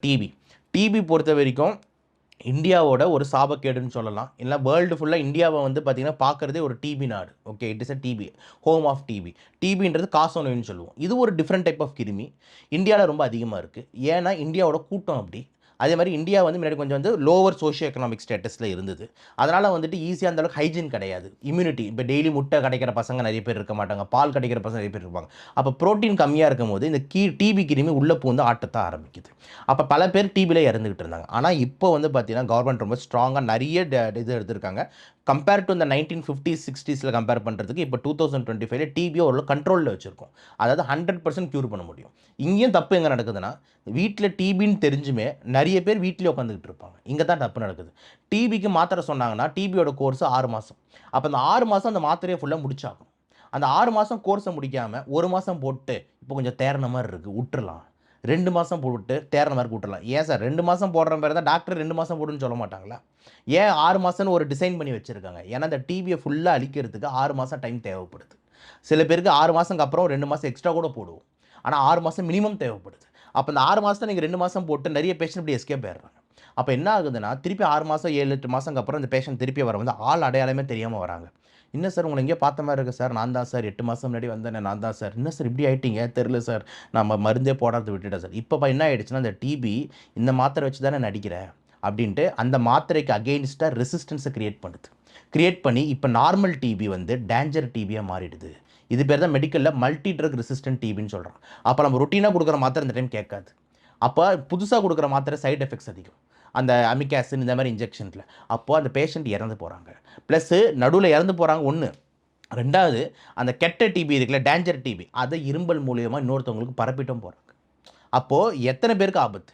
DP DP பொறுத்த வரைக்கும் இந்தியாவோட ஒரு சாபக்கேடுன்னு சொல்லலாம். இல்லை வேர்ல்டு ஃபுல்லாக இந்தியாவை வந்து பார்த்திங்கன்னா பார்க்குறதே ஒரு டிபி நாடு. Okay, it is a TB, home of TB. டிபின்றது காசநோயின்னு சொல்லுவோம். இது ஒரு டிஃப்ரெண்ட் டைப் ஆஃப் கிருமி இந்தியாவில் ரொம்ப அதிகமாக இருக்குது. ஏன்னா இந்தியாவோட கூட்டம் அப்படி. அதே மாதிரி இந்தியா வந்து முன்னாடி கொஞ்சம் வந்து லோவர் சோஷியோ எக்கனாமிக் ஸ்டேட்டஸில் இருந்தது. அதனால் வந்துட்டு ஈஸியாக அந்தளவுக்கு ஹைஜீன் கிடையாது. இம்யூனிட்டி இப்போ டெய்லி முட்டை கிடைக்கிற பசங்க நிறைய பேர் இருக்க மாட்டாங்க, பால் கிடைக்கிற பசங்க நிறைய பேர் இருப்பாங்க. அப்போ ப்ரோட்டீன் கம்மியாக இருக்கும் போது இந்த டிபி கிருமி உள்ளே பூந்து ஆட்டத்தை ஆரம்பிக்குது. அப்போ பல பேர் டிபியில் இறந்துக்கிட்டு இருந்தாங்க. ஆனால் இப்போ வந்து பார்த்தீங்கன்னா கவர்மெண்ட் ரொம்ப ஸ்ட்ராங்காக நிறைய இது எடுத்திருக்காங்க. கம்பேர் டு இந்த 1950s 60s கம்பேர் பண்ணுறதுக்கு இப்போ 2025 டிபியை ஒரு கண்ட்ரோலில் வச்சுருக்கோம். அதாவது 100% க்யூர் பண்ண முடியும். இங்கேயும் தப்பு எங்கே நடக்குதுன்னா, வீட்டில் டிபின்னு தெரிஞ்சுமே நிறைய பேர் வீட்டிலே உட்காந்துக்கிட்டு இருப்பாங்க. இங்கே தான் தப்பு நடக்குது. டிபிக்கு மாத்திரை சொன்னாங்கன்னா டிபியோட கோர்ஸ் 6 மாதம். அப்போ அந்த 6 மாதம் அந்த மாத்திரையை ஃபுல்லாக முடிச்சாகும். அந்த 6 மாதம் கோர்ஸை முடிக்காமல் 1 மாதம் போட்டு இப்போ கொஞ்சம் தேறின மாதிரி இருக்குது, விட்டுறலாம். 2 மாதம் போட்டு தேறின மாதிரி விட்டுறலாம். ஏன் சார் 2 மாதம் போடுற மாதிரி தான் டாக்டர் 2 மாதம் போடுன்னு சொல்ல மாட்டாங்களா? ஏன் 6 மாதம்னு ஒரு டிசைன் பண்ணி வச்சுருக்காங்க? ஏன்னா அந்த டிபியை ஃபுல்லாக அழிக்கிறதுக்கு 6 மாதம் டைம் தேவைப்படுது. சில பேருக்கு 6 மாதத்துக்கு அப்புறம் 2 மாதம் எக்ஸ்ட்ரா கூட போடுவோம். ஆனால் 6 மாதம் மினிமம் தேவைப்படுது. அப்போ இந்த 6 மாதத்தை நீங்கள் 2 மாதம் போட்டு நிறைய பேஷண்ட் இப்படி எஸ்கேப் ஆயிடுறாங்க. அப்போ என்ன ஆகுதுன்னா, திருப்பி 6 மாதம் 7-8 மாதத்துக்கு அப்புறம் இந்த பேஷண்ட் திருப்பி வர வந்து ஆள் அடையாளமே தெரியாமல் வராங்க. என்ன சார் உங்களை எங்கேயோ பார்த்த மாதிரி இருக்குது சார், நான் தான் சார் 8 மாதம் முன்னாடி வந்தேன், நான் தான் சார். என்ன சார் இப்படி ஆகிட்டீங்க, தெரில சார், நம்ம மருந்தே போடாத விட்டுட்டேன் சார். இப்போ என்ன ஆகிடுச்சுன்னா, அந்த டிபி இந்த மாத்திரை வச்சு தானே நடிக்கிறேன் அப்படின்ட்டு அந்த மாத்திரைக்கு அகெயின்ஸ்டாக ரெசிஸ்டன்ஸை க்ரியேட் பண்ணுது. க்ரியேட் பண்ணி இப்போ நார்மல் டிபி வந்து டேஞ்சர் டிபியாக மாறிடுது. இது பேர் தான் மெடிக்கலில் மல்டி ட்ரக் ரெசிஸ்டன்ட் டிபின்னு சொல்கிறோம். அப்போ நம்ம ரொட்டீனாக கொடுக்குற மாத்திரை இந்த டைம் கேட்காது. அப்போ புதுசாக கொடுக்குற மாத்திரை சைட் எஃபெக்ட்ஸ் அதிகம், அந்த அமிக் ஆசிட் இந்த மாதிரி இன்ஜெக்ஷனில். அப்போது அந்த பேஷண்ட் இறந்து போகிறாங்க. ப்ளஸ்ஸு நடுவில் இறந்து போகிறாங்க ஒன்று. ரெண்டாவது, அந்த கெட்ட டிபி இருக்குல்ல, டேஞ்சர் டிபி, அதை இரும்பல் மூலியமாக இன்னொருத்தவங்களுக்கு பரப்பிட்டும் போகிறாங்க. அப்போது எத்தனை பேருக்கு ஆபத்து?